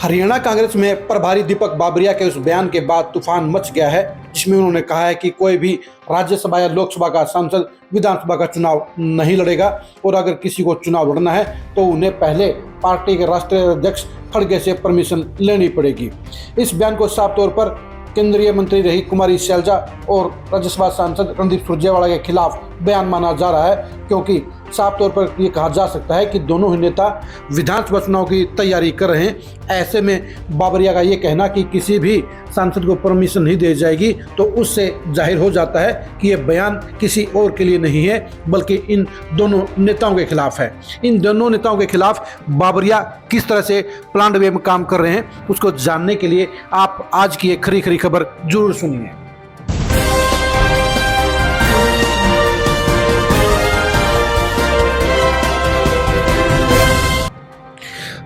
हरियाणा कांग्रेस में प्रभारी दीपक बाबरिया के उस बयान के बाद तूफान मच गया है, जिसमें उन्होंने कहा है कि कोई भी राज्यसभा या लोकसभा का सांसद विधानसभा का चुनाव नहीं लड़ेगा और अगर किसी को चुनाव लड़ना है तो उन्हें पहले पार्टी के राष्ट्रीय अध्यक्ष खड़गे से परमिशन लेनी पड़ेगी। इस बयान को साफ तौर पर केंद्रीय मंत्री रही कुमारी शैलजा और राज्यसभा सांसद रणदीप सुरजेवाला के खिलाफ बयान माना जा रहा है, क्योंकि साफ तौर पर यह कहा जा सकता है कि दोनों ही नेता विधानसभा चुनाव की तैयारी कर रहे हैं। ऐसे में बाबरिया का ये कहना कि किसी भी सांसद को परमिशन नहीं दी जाएगी तो उससे जाहिर हो जाता है कि यह बयान किसी और के लिए नहीं है बल्कि इन दोनों नेताओं के खिलाफ है। इन दोनों नेताओं के खिलाफ बाबरिया किस तरह से प्लान वे में काम कर रहे हैं, उसको जानने के लिए आप आज की एक खरी खबर जरूर सुनिए।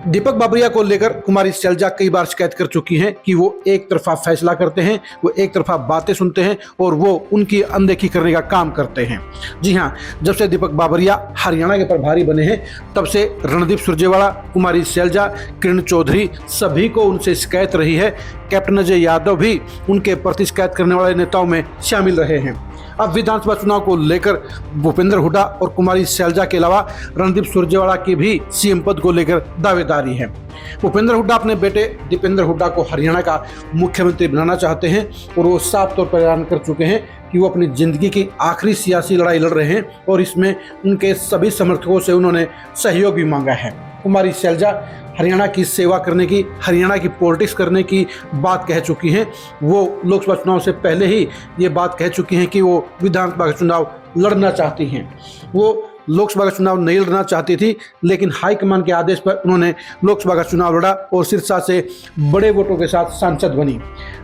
दीपक बाबरिया को लेकर कुमारी शैलजा कई बार शिकायत कर चुकी हैं कि वो एक तरफा फैसला करते हैं, वो एक तरफा बातें सुनते हैं और वो उनकी अनदेखी करने का काम करते हैं। जी हाँ, जब से दीपक बाबरिया हरियाणा के प्रभारी बने हैं तब से रणदीप सुरजेवाला, कुमारी शैलजा, किरण चौधरी सभी को उनसे शिकायत रही है। कैप्टन अजय यादव भी उनके प्रति शिकायत करने वाले नेताओं में शामिल रहे हैं। अब विधानसभा चुनाव को लेकर भूपेंद्र हुड्डा और कुमारी शैलजा के अलावा रणदीप सुरजेवाला की भी सीएम पद को लेकर दावेदारी है। भूपेंद्र हुड्डा अपने बेटे दीपेंद्र हुड्डा को हरियाणा का मुख्यमंत्री बनाना चाहते हैं और वो साफ तौर पर ऐलान कर चुके हैं कि वो अपनी जिंदगी की आखिरी सियासी लड़ाई लड़ रहे हैं और इसमें उनके सभी समर्थकों से उन्होंने सहयोग भी मांगा है। कुमारी शैलजा हरियाणा की सेवा करने की, हरियाणा की पॉलिटिक्स करने की बात कह चुकी हैं। वो लोकसभा चुनाव से पहले ही ये बात कह चुकी हैं कि वो विधानसभा का चुनाव लड़ना चाहती हैं। वो लोकसभा का चुनाव नहीं लड़ना चाहती थी, लेकिन हाईकमान के आदेश पर उन्होंने लोकसभा का चुनाव लड़ा और सिरसा से बड़े वोटों के साथ सांसद बनी।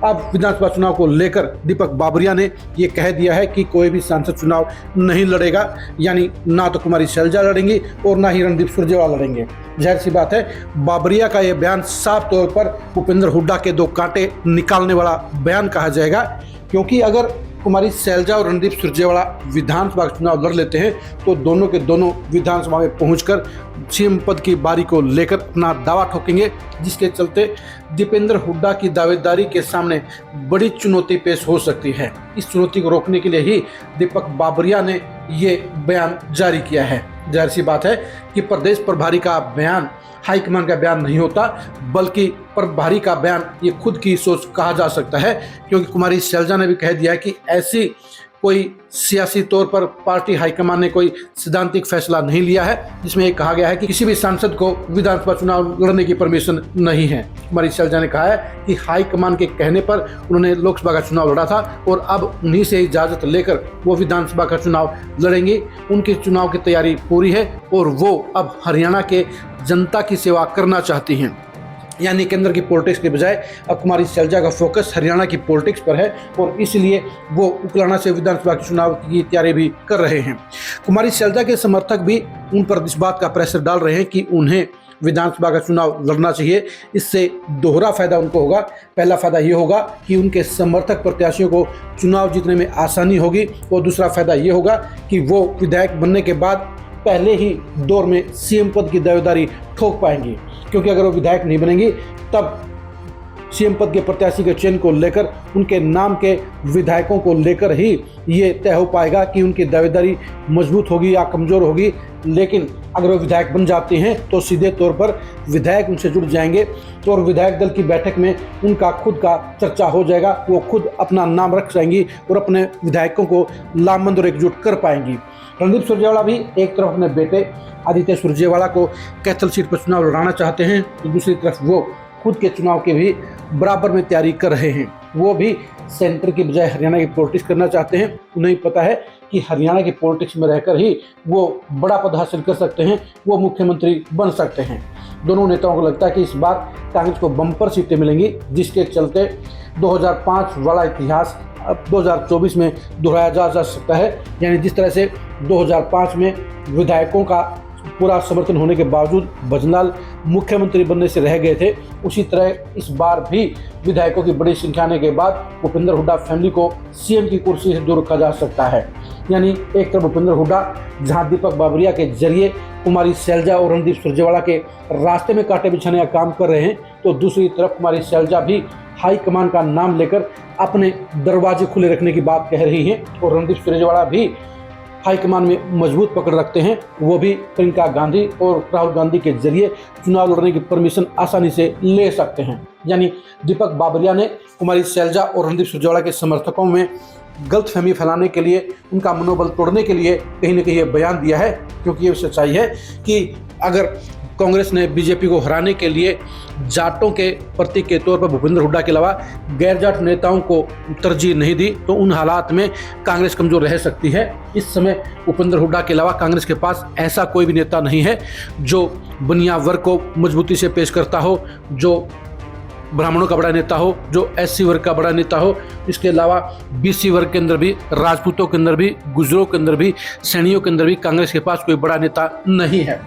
अब विधानसभा चुनाव को लेकर दीपक बाबरिया ने ये कह दिया है कि कोई भी सांसद चुनाव नहीं लड़ेगा, यानी ना तो कुमारी शैलजा लड़ेंगी और ना ही रणदीप सुरजेवाला लड़ेंगे। जाहिर सी बात है, बाबरिया का यह बयान साफ तौर पर भूपेंद्र हुड्डा के दो कांटे निकालने वाला बयान कहा जाएगा, क्योंकि अगर कुमारी शैलजा और रणदीप सुरजेवाला विधानसभा का चुनाव लड़ लेते हैं तो दोनों के दोनों विधानसभा में पहुंचकर सीएम पद की बारी को लेकर अपना दावा ठोकेंगे, जिसके चलते दीपेंद्र हुड्डा की दावेदारी के सामने बड़ी चुनौती पेश हो सकती है। इस चुनौती को रोकने के लिए ही दीपक बाबरिया ने ये बयान जारी किया है। जाहिर सी बात है कि प्रदेश प्रभारी का बयान हाईकमान का बयान नहीं होता, बल्कि प्रभारी का बयान ये खुद की सोच कहा जा सकता है, क्योंकि कुमारी शैलजा ने भी कह दिया है कि ऐसी कोई सियासी तौर पर पार्टी हाईकमान ने कोई सिद्धांतिक फैसला नहीं लिया है जिसमें कहा गया है कि किसी भी सांसद को विधानसभा चुनाव लड़ने की परमिशन नहीं है। कुमारी शैलजा ने कहा है कि हाईकमान के कहने पर उन्होंने लोकसभा का चुनाव लड़ा था और अब उन्हीं से इजाज़त लेकर वो विधानसभा का चुनाव लड़ेंगी। उनकी चुनाव की तैयारी पूरी है और वो अब हरियाणा के जनता की सेवा करना चाहती हैं, यानी केंद्र की पॉलिटिक्स के बजाय अब कुमारी शैलजा का फोकस हरियाणा की पॉलिटिक्स पर है और इसलिए वो उकलाना से विधानसभा के चुनाव की तैयारी भी कर रहे हैं। कुमारी शैलजा के समर्थक भी उन पर इस बात का प्रेशर डाल रहे हैं कि उन्हें विधानसभा का चुनाव लड़ना चाहिए। इससे दोहरा फायदा उनको होगा। पहला फायदा ये होगा कि उनके समर्थक प्रत्याशियों को चुनाव जीतने में आसानी होगी और दूसरा फायदा ये होगा कि वो विधायक बनने के बाद पहले ही दौर में सीएम पद की दावेदारी ठोक पाएंगी, क्योंकि अगर वो विधायक नहीं बनेंगी तब सीएम पद के प्रत्याशी के चयन को लेकर उनके नाम के विधायकों को लेकर ही ये तय हो पाएगा कि उनकी दावेदारी मजबूत होगी या कमज़ोर होगी। लेकिन अगर वो विधायक बन जाते हैं तो सीधे तौर पर विधायक उनसे जुड़ जाएंगे तो और विधायक दल की बैठक में उनका खुद का चर्चा हो जाएगा। वो खुद अपना नाम रख जाएंगी और अपने विधायकों को लामबंद और एकजुट कर पाएंगी। रणदीप सुरजेवाला भी एक तरफ अपने बेटे आदित्य सुरजेवाला को कैथल सीट पर चुनाव लड़ाना चाहते हैं तो दूसरी तरफ वो खुद के चुनाव के भी बराबर में तैयारी कर रहे हैं। वो भी सेंटर की बजाय हरियाणा की पॉलिटिक्स करना चाहते हैं। उन्हें पता है कि हरियाणा की पॉलिटिक्स में रहकर ही वो बड़ा पद हासिल कर सकते हैं, वो मुख्यमंत्री बन सकते हैं। दोनों नेताओं को लगता है कि इस बार कांग्रेस को बम्पर सीटें मिलेंगी, जिसके चलते 2005 वाला इतिहास अब 2024 में दोहराया जा सकता है। यानी जिस तरह से 2005 में विधायकों का पूरा समर्थन होने के बावजूद भजनलाल मुख्यमंत्री बनने से रह गए थे, उसी तरह इस बार भी विधायकों की बड़ी संख्या आने के बाद भूपेंद्र हुड्डा फैमिली को सीएम की कुर्सी से दूर रखा जा सकता है। यानी एक तरफ भूपेंद्र हुड्डा जहां दीपक बाबरिया के जरिए कुमारी शैलजा और रणदीप सुरजेवाला के रास्ते में कांटे बिछाने का काम कर रहे हैं, तो दूसरी तरफ कुमारी शैलजा भी हाईकमान का नाम लेकर अपने दरवाजे खुले रखने की बात कह रही हैं और रणदीप सुरजेवाला भी हाईकमान में मजबूत पकड़ रखते हैं। वो भी प्रियंका गांधी और राहुल गांधी के जरिए चुनाव लड़ने की परमिशन आसानी से ले सकते हैं। यानी दीपक बाबरिया ने कुमारी शैलजा और रणदीप सुरजेवाला के समर्थकों में गलतफहमी फैलाने के लिए, उनका मनोबल तोड़ने के लिए कहीं न कहीं ये बयान दिया है, क्योंकि ये सच्चाई है कि अगर कांग्रेस ने बीजेपी को हराने के लिए जाटों के प्रतीक के तौर पर भूपेंद्र हुड्डा के अलावा गैर जाट नेताओं को तरजीह नहीं दी, तो उन हालात में कांग्रेस कमजोर रह सकती है। इस समय भूपेंद्र हुड्डा के अलावा कांग्रेस के पास ऐसा कोई भी नेता नहीं है जो बनिया वर्ग को मजबूती से पेश करता हो, जो ब्राह्मणों का बड़ा नेता हो, जो एससी वर्ग का बड़ा नेता हो। इसके अलावा बीसी वर्ग के अंदर भी, राजपूतों के अंदर भी, गुजरों के अंदर भी, सैनियों के अंदर भी कांग्रेस के पास कोई बड़ा नेता नहीं है।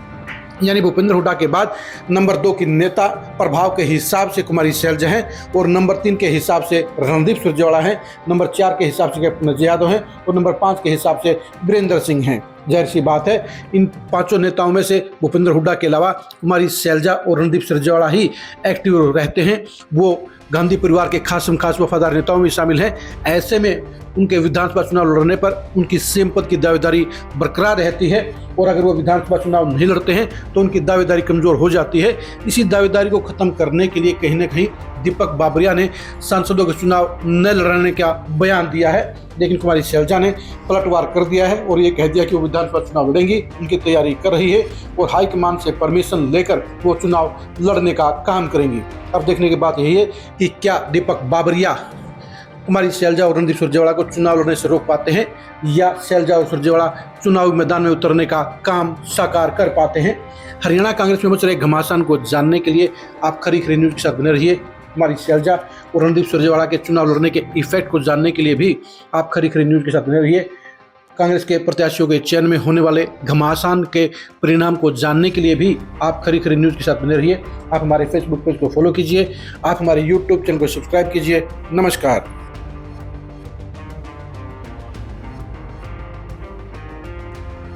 यानी भूपेंद्र हुड्डा के बाद नंबर 2 की नेता प्रभाव के हिसाब से कुमारी शैलजा हैं और नंबर 3 के हिसाब से रणदीप सुरजेवाला हैं, नंबर 4 के हिसाब से कैप्टन अजय यादव हैं और नंबर 5 के हिसाब से वीरेंद्र सिंह हैं। जाहिर सी बात है, इन 5 नेताओं में से भूपेंद्र हुड्डा के अलावा कुमारी शैलजा और रणदीप सुरजेवाला ही एक्टिव रहते हैं। वो गांधी परिवार के खास वफादार नेताओं में शामिल हैं। ऐसे में उनके विधानसभा चुनाव लड़ने पर उनकी सीएम पद की दावेदारी बरकरार रहती है और अगर वो विधानसभा चुनाव नहीं लड़ते हैं तो उनकी दावेदारी कमजोर हो जाती है। इसी दावेदारी को खत्म करने के लिए कहीं ना कहीं दीपक बाबरिया ने सांसदों के चुनाव न लड़ने का बयान दिया है, लेकिन कुमारी शैलजा ने पलटवार कर दिया है और ये कह दिया कि वो विधानसभा चुनाव लड़ेंगी, उनकी तैयारी कर रही है और हाईकमान से परमिशन लेकर वो चुनाव लड़ने का काम करेंगी। अब देखने की बात यही है कि क्या दीपक बाबरिया कुमारी शैलजा और रणदीप सुरजेवाला को चुनाव लड़ने से रोक पाते हैं या शैलजा और सुरजेवाला चुनावी मैदान में उतरने का काम साकार कर पाते हैं। हरियाणा कांग्रेस में मच रहे घमासान को जानने के लिए आप खरी खरी न्यूज़ के साथ बने रहिए। कुमारी शैलजा और रणदीप सुरजेवाला के चुनाव लड़ने के इफेक्ट को जानने के लिए भी आप खरी खरी न्यूज़ के साथ बने रहिए। कांग्रेस के प्रत्याशियों के चयन में होने वाले घमासान के परिणाम को जानने के लिए भी आप खरी खरी न्यूज़ के साथ बने रहिए। आप हमारे फेसबुक पेज को फॉलो कीजिए, आप हमारे यूट्यूब चैनल को सब्सक्राइब कीजिए। नमस्कार।